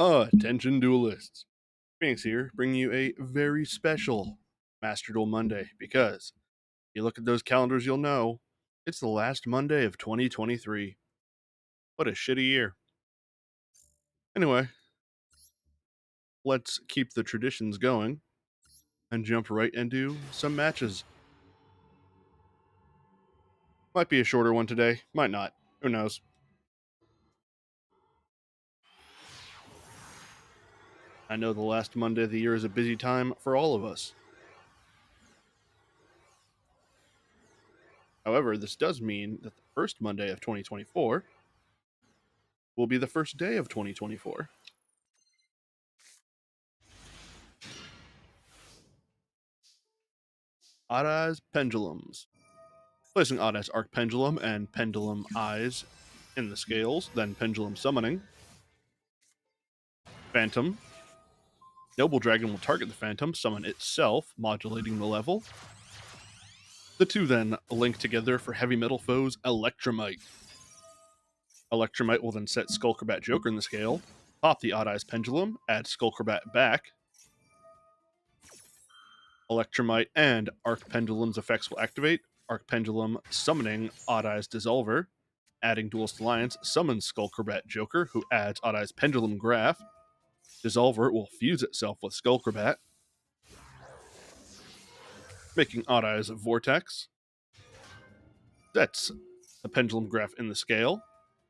Attention duelists. Phoenix here, bringing you a very special Master Duel Monday because if you look at those calendars, you'll know it's the last Monday of 2023. What a shitty year. Anyway, let's keep the traditions going and jump right into some matches. Might be a shorter one today, might not. Who knows? I know the last Monday of the year is a busy time for all of us. However, this does mean that the first Monday of 2024 will be the first day of 2024. Odd Eyes Pendulums. Placing Odd Eyes Arc Pendulum and Pendulum Eyes in the scales, then Pendulum Summoning. Phantom. Noble Dragon will target the Phantom, summon itself, modulating the level. The two then link together for Heavy Metal Foes Electromite. Electromite will then set Skullcrobat Joker in the scale, pop the Odd Eyes Pendulum, add Skullcrobat back. Electromite and Arc Pendulum's effects will activate. Arc Pendulum summoning Odd Eyes Dissolver, adding Duelist Alliance, summons Skullcrobat Joker, who adds Odd Eyes Pendulum Graph. Dissolver will fuse itself with Skullcrobat, making Odd Eyes Vortex. Sets the Pendulum Graph in the scale.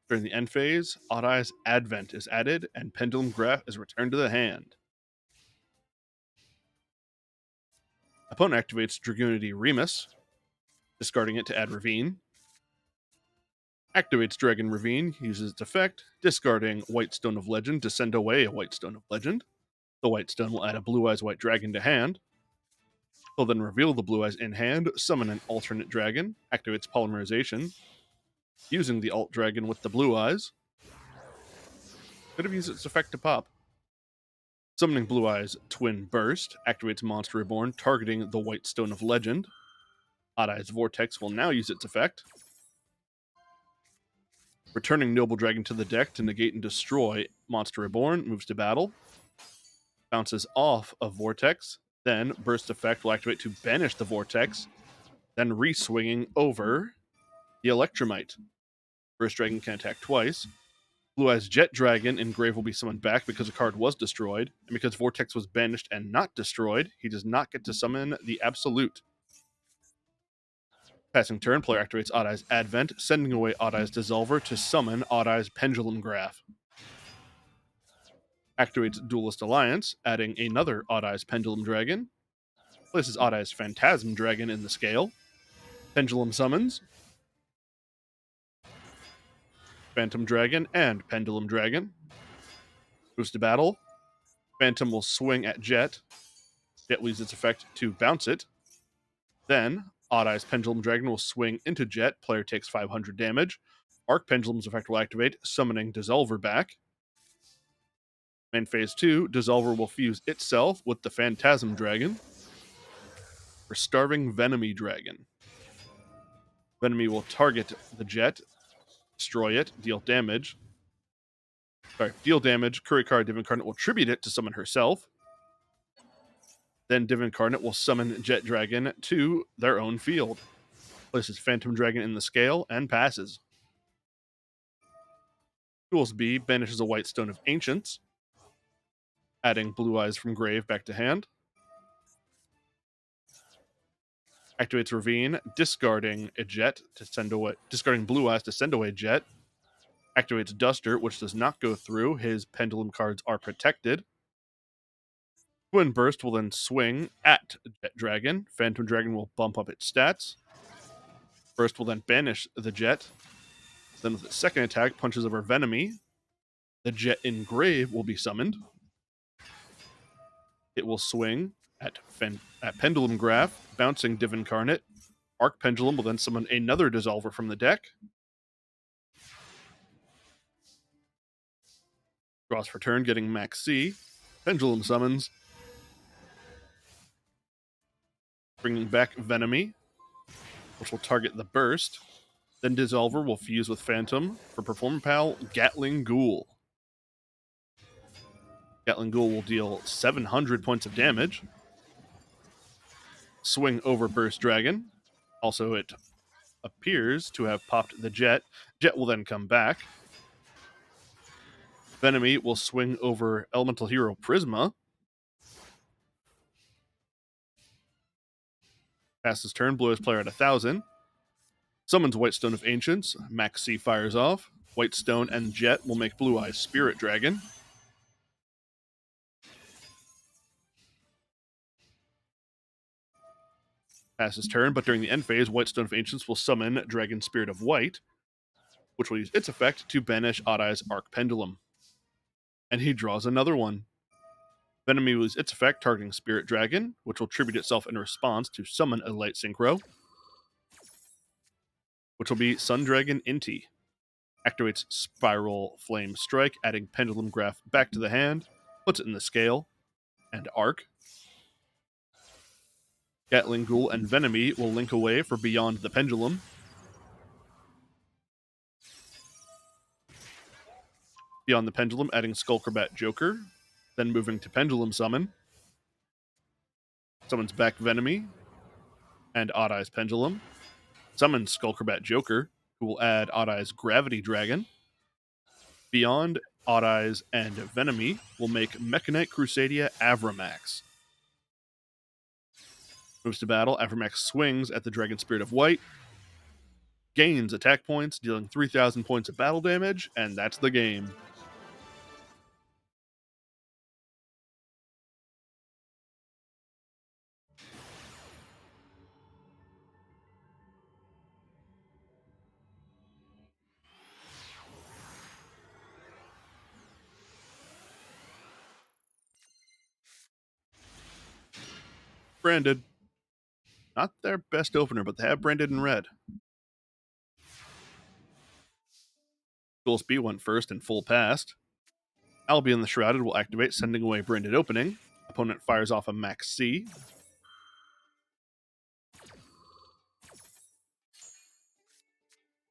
During the end phase, Odd Eyes Advent is added, and Pendulum Graph is returned to the hand. Opponent activates Dragoonity Remus, discarding it to add Ravine. Activates Dragon Ravine, uses its effect, discarding White Stone of Legend to send away a White Stone of Legend. The White Stone will add a Blue Eyes White Dragon to hand. He'll then reveal the Blue Eyes in hand, summon an alternate dragon, activates Polymerization, using the alt dragon with the Blue Eyes. Could have used its effect to pop. Summoning Blue Eyes Twin Burst, activates Monster Reborn, targeting the White Stone of Legend. Odd Eyes Vortex will now use its effect. Returning Noble Dragon to the deck to negate and destroy Monster Reborn, moves to battle. Bounces off of Vortex, then Burst effect will activate to banish the Vortex, then re-swinging over the Electromite. Burst Dragon can attack twice. Blue Eyes Jet Dragon in Grave will be summoned back because a card was destroyed, and because Vortex was banished and not destroyed, he does not get to summon the Absolute. Passing turn, player activates Odd Eyes Advent, sending away Odd Eyes Dissolver to summon Odd Eyes Pendulum Graph. Activates Duelist Alliance, adding another Odd Eyes Pendulum Dragon. Places Odd Eyes Phantasm Dragon in the scale. Pendulum summons Phantom Dragon and Pendulum Dragon. Moves to battle. Phantom will swing at Jet. Jet loses its effect to bounce it. Then, Odd Eyes Pendulum Dragon will swing into Jet. Player takes 500 damage. Arc Pendulum's effect will activate, summoning Dissolver back. In phase 2, Dissolver will fuse itself with the Phantasm Dragon for Starving Venomy Dragon. Venomy will target the Jet, destroy it, deal damage. Deal damage. Kurikara Div Incarnate will tribute it to summon herself. Then Div Incarnate will summon Jet Dragon to their own field. Places Phantom Dragon in the scale and passes. Duels B banishes a White Stone of Ancients, adding Blue Eyes from Grave back to hand. Activates Ravine, discarding a Jet to send away, discarding Blue Eyes to send away Jet. Activates Duster, which does not go through. His Pendulum cards are protected. Twin Burst will then swing at Jet Dragon. Phantom Dragon will bump up its stats. Burst will then banish the Jet. Then with its second attack, punches over Venomy. The Jet in Grave will be summoned. It will swing at Pendulum Graph, bouncing Div Incarnate. Arc Pendulum will then summon another Dissolver from the deck. Draws for turn, getting Max C. Pendulum summons, bringing back Venomy, which will target the Burst. Then Dissolver will fuse with Phantom for Perform Pal Gatling Ghoul. Gatling Ghoul will deal 700 points of damage. Swing over Burst Dragon. Also, it appears to have popped the Jet. Jet will then come back. Venomy will swing over Elemental Hero Prisma. Passes turn, Blue Eyes player at 1,000. Summons White Stone of Ancients. Max C fires off. White Stone and Jet will make Blue Eyes Spirit Dragon. Passes turn, but during the end phase, White Stone of Ancients will summon Dragon Spirit of White, which will use its effect to banish Odd Eye's Arc Pendulum. And he draws another one. Venomy will use its effect targeting Spirit Dragon, which will tribute itself in response to summon a Light Synchro, which will be Sun Dragon Inti. Activates Spiral Flame Strike, adding Pendulum Graph back to the hand, puts it in the scale, and Arc. Gatling Ghoul and Venomy will link away for Beyond the Pendulum. Beyond the Pendulum, adding Skullcrobat Joker, then moving to Pendulum Summon. Summons back Venomy and Odd Eye's Pendulum. Summons Skullcrobat Joker, who will add Odd Eye's Gravity Dragon. Beyond Odd Eyes and Venomy will make Mechanite Crusadia Avramax. Moves to battle, Avramax swings at the Dragon Spirit of White, gains attack points, dealing 3,000 points of battle damage, and that's the game. Branded. Not their best opener, but they have branded in red. Dual Speed went first and full passed. Albion the Shrouded will activate, sending away branded opening. Opponent fires off a Max C.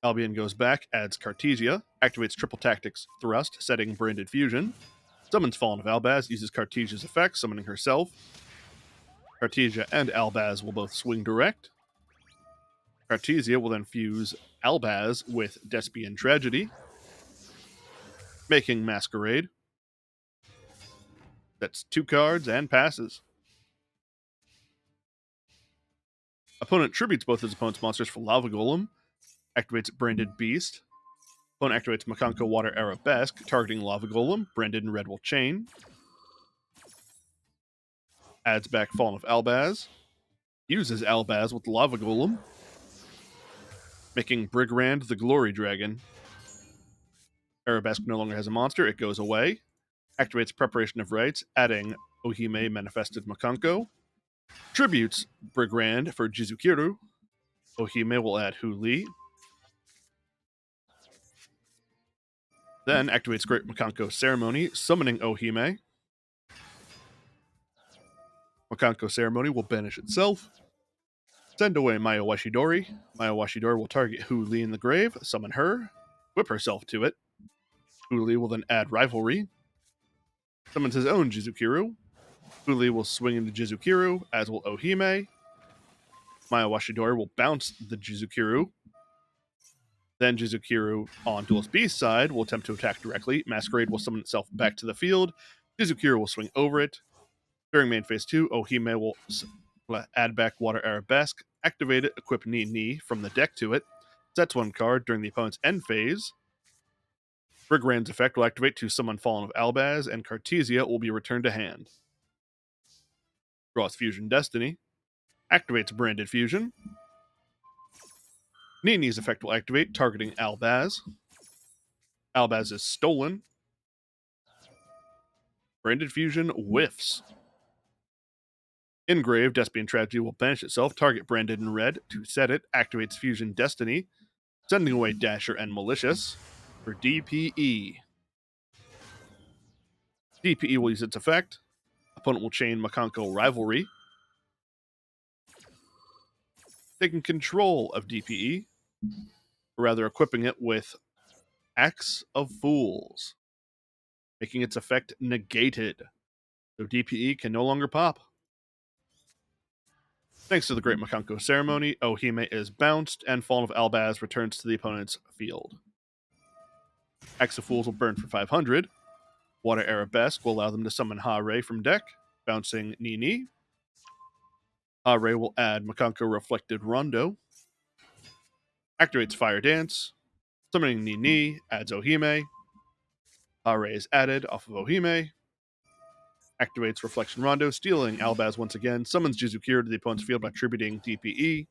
Albion goes back, adds Cartesia, activates Triple Tactics Thrust, setting Branded Fusion. Summons Fallen of Albaz, uses Cartesia's effect, summoning herself. Cartesia and Albaz will both swing direct. Cartesia will then fuse Albaz with Despian Tragedy, making Masquerade. That's 2 cards and passes. Opponent tributes both his opponent's monsters for Lava Golem, activates Branded Beast. Opponent activates Makanko Water Arabesque, targeting Lava Golem. Branded in red will chain. Adds back Fallen of Albaz. Uses Albaz with Lava Golem, making Brigrand the Glory Dragon. Arabesque no longer has a monster, it goes away. Activates Preparation of Rites, adding Ohime Manifested Makanko. Tributes Brigrand for Jizukiru. Ohime will add Hu Li. Then activates Great Makanko Ceremony, summoning Ohime. Makanko Ceremony will banish itself. Send away Maya Washidori. Maya Washidori will target Hu Li in the grave, summon her, whip herself to it. Hu Li will then add Rivalry. Summons his own Jizukiru. Hu Li will swing into Jizukiru, as will Ohime. Maya Washidori will bounce the Jizukiru. Then Jizukiru on Duelist Beast's side will attempt to attack directly. Masquerade will summon itself back to the field. Jizukiru will swing over it. During main phase 2, Ohime will add back Water Arabesque, activate it, equip Ni from the deck to it, sets 1 card during the opponent's end phase. Brigrand's effect will activate to summon Fallen of Albaz, and Cartesia will be returned to hand. Draws Fusion Destiny, activates Branded Fusion. Nini's effect will activate, targeting Albaz. Albaz is stolen. Branded Fusion whiffs. Engrave, Despian Tragedy will banish itself, target Branded in red to set it, activates Fusion Destiny, sending away Dasher and Malicious for DPE. DPE will use its effect. Opponent will chain Makanko Rivalry, taking control of DPE, or rather equipping it with Axe of Fools, making its effect negated. so DPE can no longer pop. Thanks to the Great Makanko Ceremony, Ohime is bounced, and Fallen of Albaz returns to the opponent's field. Axe of Fools will burn for 500. Water Arabesque will allow them to summon Ha-Re from deck, bouncing Nini. Ha-Re will add Makanko Reflected Rondo. Activates Fire Dance. Summoning Nini, adds Ohime. Ha-Re is added off of Ohime. Activates Reflection Rondo, stealing Albaz once again. Summons Jizukira to the opponent's field by tributing DPE.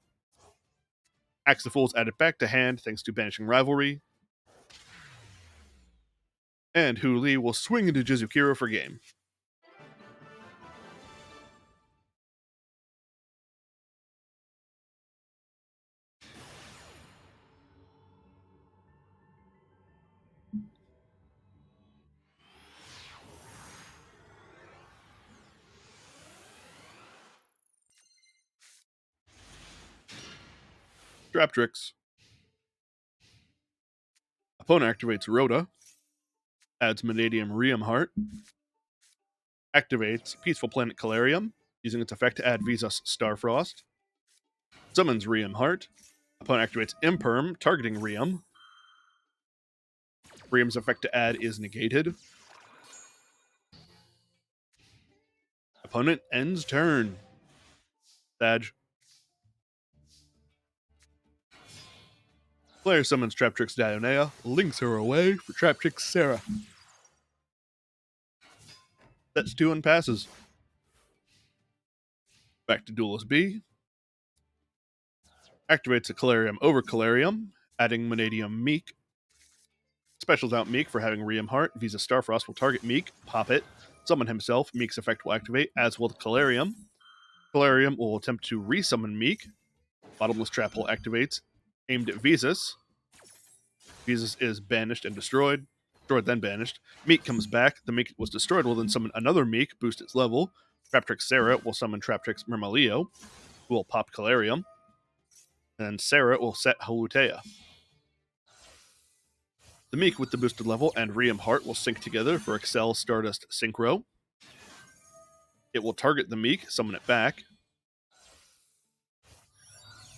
Axe the Fool's added back to hand thanks to Banishing Rivalry. And Hu Li will swing into Jizukira for game. Trap Tricks. Opponent activates Rhoda. Adds Vanadium Rheum Heart. Activates Peaceful Planet Calarium, using its effect to add Visas Starfrost. Summons Rheum Heart. Opponent activates Imperm, targeting Rheum. Rheum's effect to add is negated. Opponent ends turn. Sag. Player summons Traptrix Dionea, links her away for Traptrix Sarah. Sets 2 and passes. Back to Duelist B. Activates a Calarium over Calarium, adding Vanadium Meek. Specials out Meek for having Rheum Heart. Visa Starfrost will target Meek, pop it, summon himself. Meek's effect will activate, as will the Calarium. Calarium will attempt to resummon Meek. Bottomless Trap Hole activates, aimed at Visas. Visas is banished and destroyed. Destroyed, then banished. Meek comes back. The Meek was destroyed will then summon another Meek, boost its level. Traptrix Sarah will summon Traptrix Mermaleo, who will pop Calarium. And Sarah will set Halutea. The Meek with the boosted level and Rheum Heart will sync together for Excel Stardust Synchro. It will target the Meek, summon it back.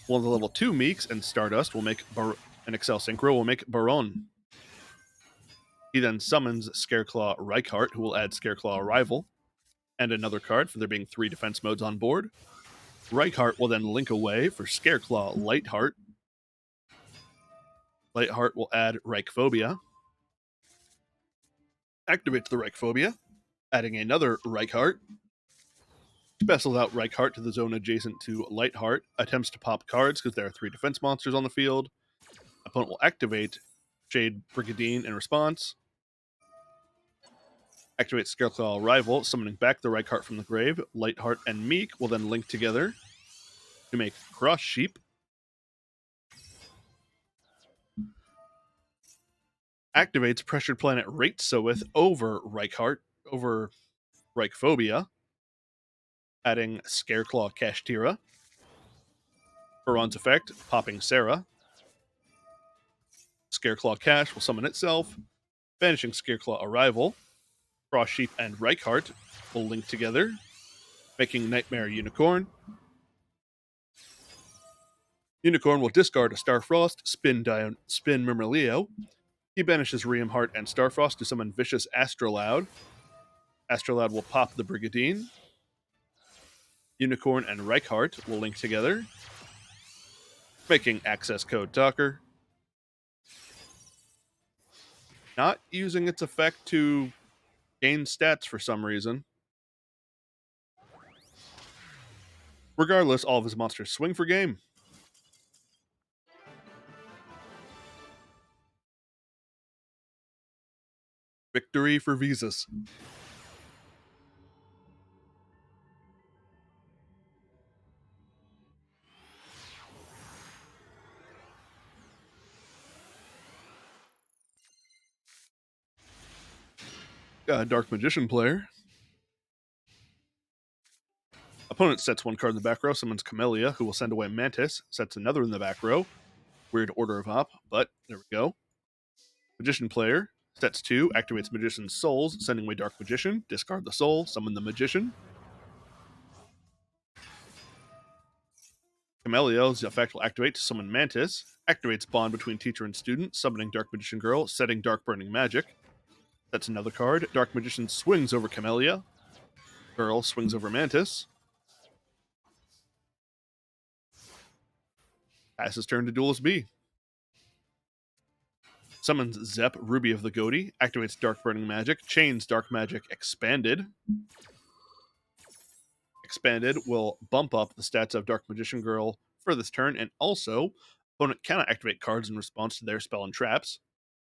One of the level 2 Meeks and Stardust will make an Excel Synchro will make Baron. He then summons Scareclaw Reichheart, who will add Scareclaw Arrival, and another card for there being 3 defense modes on board. Reichheart will then link away for Scareclaw Lightheart. Lightheart will add Reichphobia. Activates the Reichphobia, adding another Reichheart. Specials out Reichheart to the zone adjacent to Lightheart. Attempts to pop cards because there are 3 defense monsters on the field. Opponent will activate Shade Brigadine in response. Activate Scareclaw Arrival, summoning back the Reichheart from the grave. Lightheart and Meek will then link together to make Cross Sheep. Activates Pressured Planet Raitsoeth over Reichheart, over Reichphobia, adding Scareclaw Kashtira. Baron's effect, popping Sarah. Scareclaw Cash will summon itself, banishing Scareclaw Arrival. Cross Sheep and Reichheart will link together, making Nightmare Unicorn. Unicorn will discard a Starfrost, spin Mermaleo. He banishes Rheum Heart and Starfrost to summon Vicious Astrolaud. Astrolaud will pop the Brigadine. Unicorn and Reichheart will link together, making Access Code Talker. Not using its effect to gain stats for some reason. Regardless, all of his monsters swing for game. Victory for Visas. Dark Magician player. Opponent sets 1 card in the back row, summons Camellia, who will send away Mantis, sets another in the back row. Weird order of op, but there we go. Magician player Sets 2, activates Magician's Souls, sending away Dark Magician. Discard the soul, summon the Magician. Camellia's effect will activate to summon Mantis. Activates bond between teacher and student, summoning Dark Magician Girl, setting Dark Burning Magic. That's another card. Dark Magician swings over Camellia. Girl swings over Mantis. Passes turn to Duelist B. Summons Zep, Ruby of the Goatee. Activates Dark Burning Magic. Chains Dark Magic Expanded. Expanded will bump up the stats of Dark Magician Girl for this turn, and also, opponent cannot activate cards in response to their spell and traps,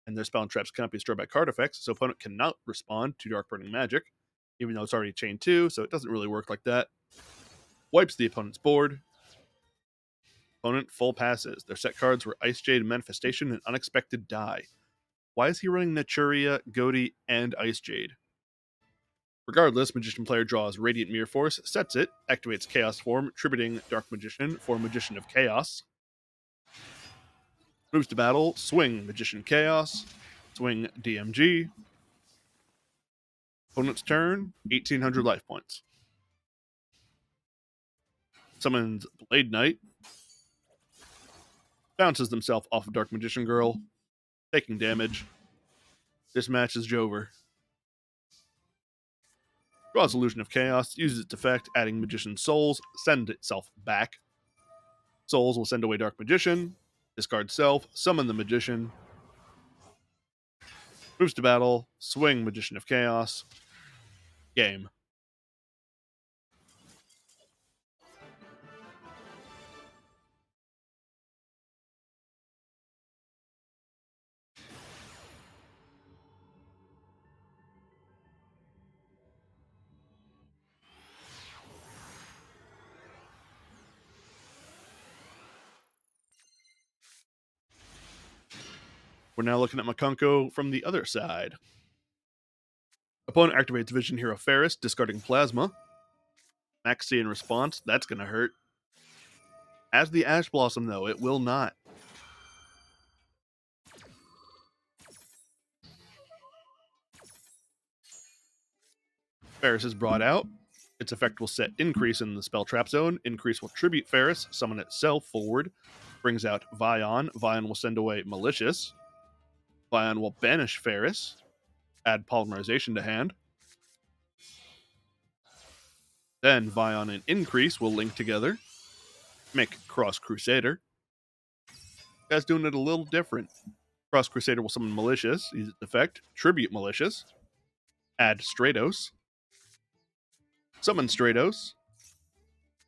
and their spell and traps cannot be destroyed by card effects, so opponent cannot respond to Dark Burning Magic, even though it's already chain 2, so it doesn't really work like that. Wipes the opponent's board. Opponent full passes. Their set cards were Ice Jade, Manifestation, and Unexpected Die. Why is he running Naturia, Goatee, and Ice Jade? Regardless, Magician player draws Radiant Mirror Force, sets it, activates Chaos Form, tributing Dark Magician for Magician of Chaos. Moves to battle, swing Magician Chaos, swing DMG. Opponent's turn, 1800 life points. Summons Blade Knight. Bounces themselves off of Dark Magician Girl, taking damage. This match is Jover. Draws Illusion of Chaos, uses its effect, adding Magician Souls, send itself back. Souls will send away Dark Magician, discard self, summon the Magician. Moves to battle, swing Magician of Chaos. Game. We're now looking at Makunko from the other side. Opponent activates Vision Hero Ferris, discarding Plasma. Maxi in response, that's going to hurt. As the Ash Blossom, though, it will not. Ferris is brought out. Its effect will set Increase in the spell trap zone. Increase will tribute Ferris, summon itself forward. Brings out Vion. Vion will send away Malicious. Vion will banish Ferris. Add Polymerization to hand. Then Vion and Increase will link together. Make Cross Crusader. Guy's doing it a little different. Cross Crusader will summon Malicious. Use its effect. Tribute Malicious. Add Stratos. Summon Stratos.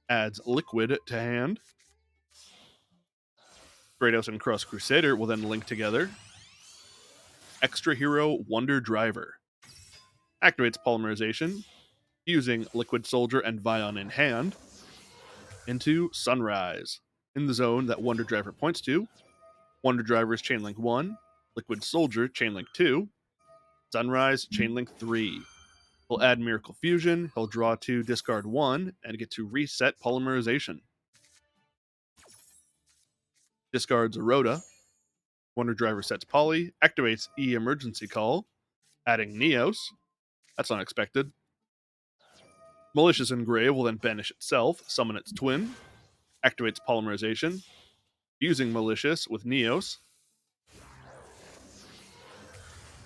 Adds Liquid to hand. Stratos and Cross Crusader will then link together. Extra Hero Wonder Driver. Activates Polymerization, using Liquid Soldier and Vion in hand, into Sunrise. In the zone that Wonder Driver points to, Wonder Driver is Chainlink 1, Liquid Soldier Chainlink 2, Sunrise Chainlink 3. He'll add Miracle Fusion, he'll draw 2, discard 1, and get to reset Polymerization. Discards Rhoda. Wonder Driver sets Poly, activates E Emergency Call, adding Neos. That's unexpected. Malicious Engrave will then banish itself, summon its twin, activates Polymerization, using Malicious with Neos,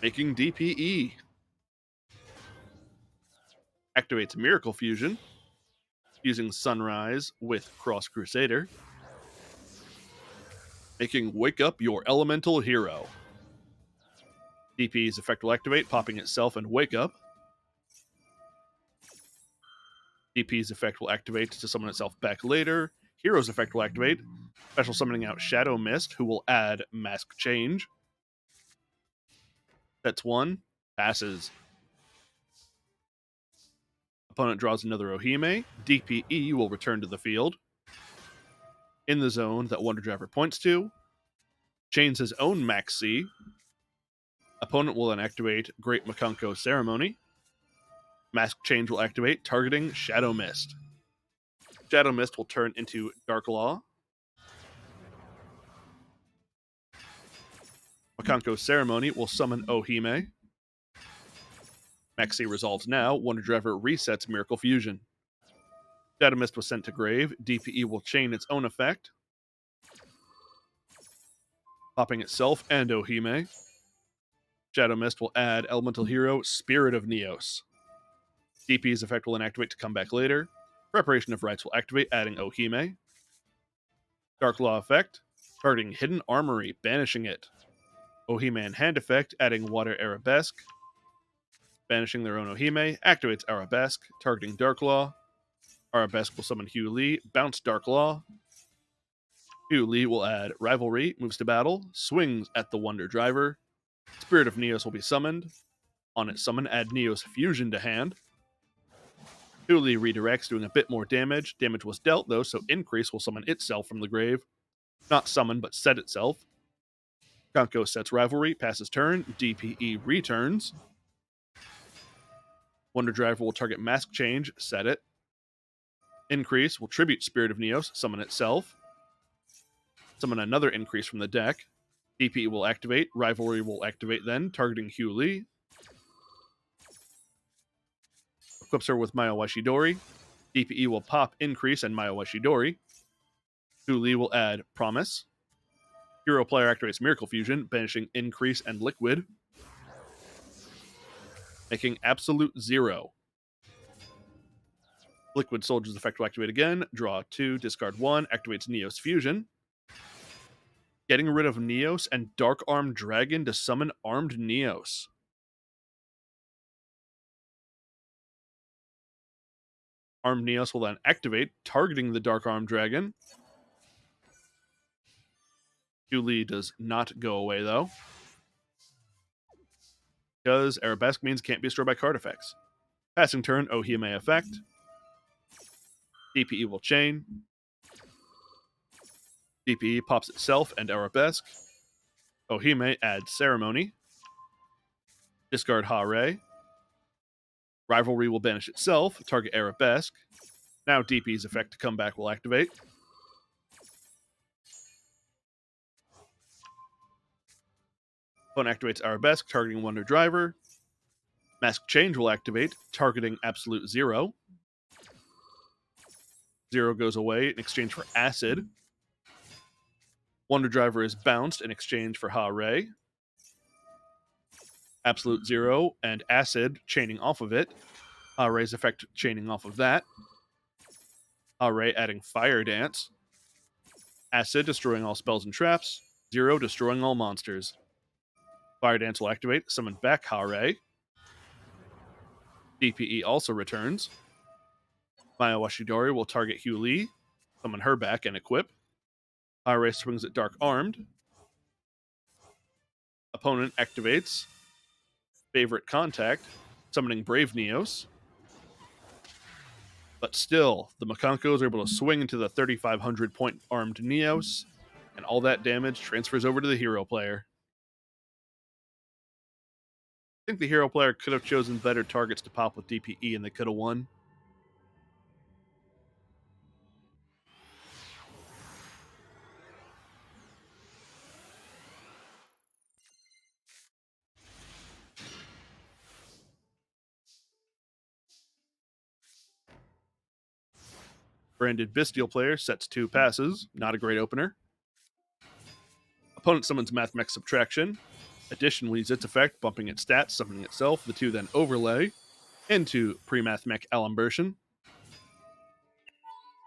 making DPE. Activates Miracle Fusion, using Sunrise with Cross Crusader, making Wake Up Your Elemental Hero. DPE's effect will activate, popping itself and Wake Up. DP's effect will activate to summon itself back later. Hero's effect will activate, special summoning out Shadow Mist, who will add Mask Change. That's 1, passes. Opponent draws another Ohime. DPE will return to the field. In the zone that Wonder Driver points to, chains his own Max C. Opponent will then activate Great Makunko Ceremony. Mask Change will activate, targeting Shadow Mist. Shadow Mist will turn into Dark Law. Makanko's Ceremony will summon Ohime. Maxi resolves now. Wonder Driver resets Miracle Fusion. Shadow Mist was sent to grave. DPE will chain its own effect, popping itself and Ohime. Shadow Mist will add Elemental Hero Spirit of Neos. DP's effect will inactivate to come back later. Preparation of Rites will activate, adding Ohime. Dark Law effect, targeting Hidden Armory, banishing it. Ohime and Hand effect, adding Water Arabesque. Banishing their own Ohime, activates Arabesque, targeting Dark Law. Arabesque will summon Hugh Lee, bounce Dark Law. Hugh Lee will add Rivalry, moves to battle, swings at the Wonder Driver. Spirit of Neos will be summoned. On its summon, add Neos Fusion to hand. Hugh Lee redirects, doing a bit more damage. Damage was dealt, though, so Increase will summon itself from the grave. Not summon, but set itself. Kanko sets Rivalry, passes turn. DPE returns. Wonder Driver will target Mask Change, set it. Increase will tribute Spirit of Neos, summon itself. Summon another Increase from the deck. DPE will activate. Rivalry will activate then, targeting Hugh Lee. Equips her with Mayowashi-Dori. DPE will pop Increase and Mayowashi-Dori. Hugh Lee will add Promise. Hero player activates Miracle Fusion, banishing Increase and Liquid, making Absolute 0. Liquid Soldier's effect will activate again. Draw 2, discard 1, activates Neos Fusion. Getting rid of Neos and Dark Armed Dragon to summon Armed Neos. Armed Neos will then activate, targeting the Dark Armed Dragon. Hugh Lee does not go away, though, because Arabesque means can't be destroyed by card effects. Passing turn, Ohime effect. DPE will chain. DPE pops itself and Arabesque. Ohime adds Ceremony. Discard Hare. Rivalry will banish itself, target Arabesque. Now DP's effect to come back will activate. Opponent activates Arabesque, targeting Wonder Driver. Mask Change will activate, targeting Absolute 0. 0 goes away in exchange for Acid. Wonder Driver is bounced in exchange for Hare. Absolute 0 and Acid chaining off of it. Hare's effect chaining off of that. Hare adding Fire Dance. Acid destroying all spells and traps. 0 destroying all monsters. Fire Dance will activate, summon back Hare. DPE also returns. Mayowashi-Dori will target Hugh Lee, summon her back and equip. Hare swings at Dark Armed. Opponent activates Favorite Contact, summoning Brave Neos. But still, the Makankos are able to swing into the 3,500 point armed Neos, and all that damage transfers over to the hero player. I think the hero player could have chosen better targets to pop with DPE and they could have won. Branded Bestial player sets 2 passes. Not a great opener. Opponent summons Mathmech Subtraction. Addition leaves its effect, bumping its stats, summoning itself. The 2 then overlay into Pre-Mathmech Alimbertion.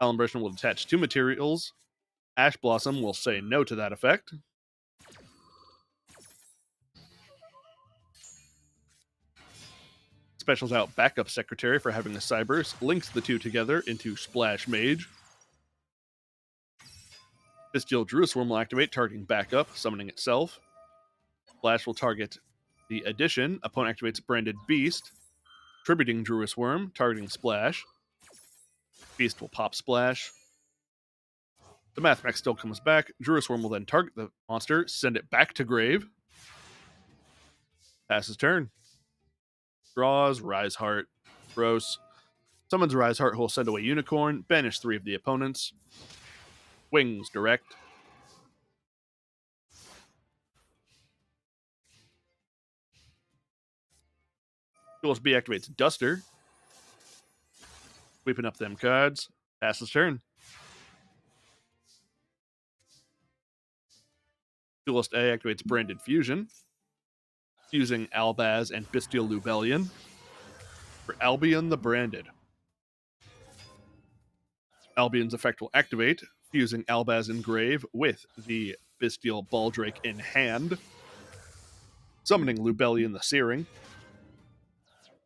Alimbertion will attach 2 materials. Ash Blossom will say no to that effect. Specials out Backup Secretary for having a Cyberse, links the 2 together into Splash Mage. Bestial Druisworm will activate, targeting Backup, summoning itself. Splash will target the addition. Opponent activates Branded Beast, tributing Druisworm, targeting Splash. Beast will pop Splash. The Mathmech still comes back. Druisworm will then target the monster, send it back to grave. Passes turn. Draws Rise Heart. Gross. Summons Rise Heart, who will send away Unicorn, banish 3 of the opponents. Wings direct. Duelist B activates Duster. Sweeping up them cards. Pass his turn. Duelist A activates Branded Fusion, fusing Albaz and Bystial Lubellion for Albion the Branded. Albion's effect will activate, fusing Albaz Engrave with the Bystial Baldrake in hand, summoning Lubellion the Searing.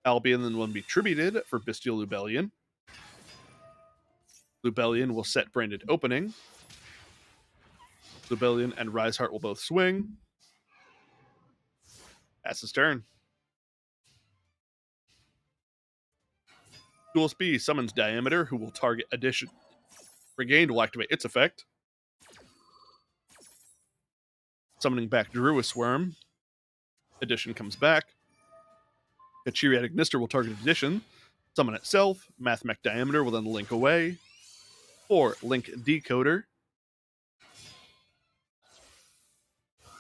Albion then will be tributed for Bystial Lubellion. Lubellion will set Branded Opening. Lubellion and Riseheart will both swing. That's his turn. Duelist B summons Diameter, who will target Addition. Regained will activate its effect. Summoning back Druid Worm. Addition comes back. Kachiri Ignister will target Addition. Summon itself. Mathmech Diameter will then link away. Or Link Decoder.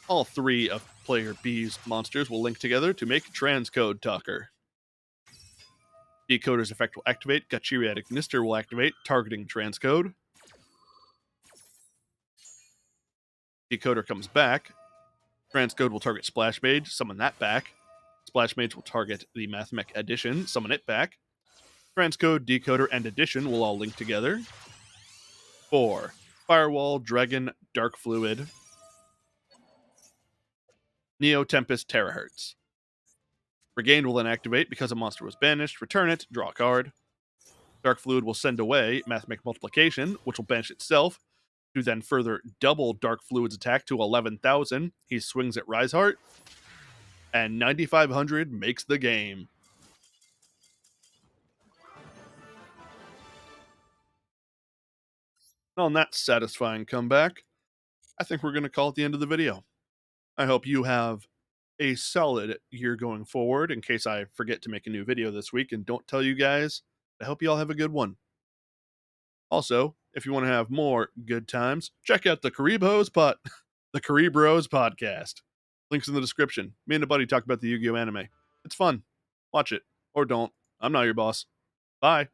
All three of player B's monsters will link together to make Transcode Talker. Decoder's effect will activate. Kachiri Ignister will activate, targeting Transcode. Decoder comes back. Transcode will target Splash Mage, summon that back. Splash Mage will target the Mathmech Addition, summon it back. Transcode, Decoder, and Addition will all link together. 4. Firewall, Dragon, Dark Fluid, Neo Tempest, Terahertz. Regained will then activate because a monster was banished. Return it, draw a card. Dark Fluid will send away Mathmech Multiplication, which will banish itself, to then further double Dark Fluid's attack to 11,000. He swings at Riseheart, and 9,500 makes the game. On that satisfying comeback, I think we're going to call it the end of the video. I hope you have a solid year going forward in case I forget to make a new video this week and don't tell you guys. I hope you all have a good one. Also, if you want to have more good times, check out the Karibos podcast. Links in the description. Me and a buddy talk about the Yu-Gi-Oh anime. It's fun. Watch it. Or don't. I'm not your boss. Bye.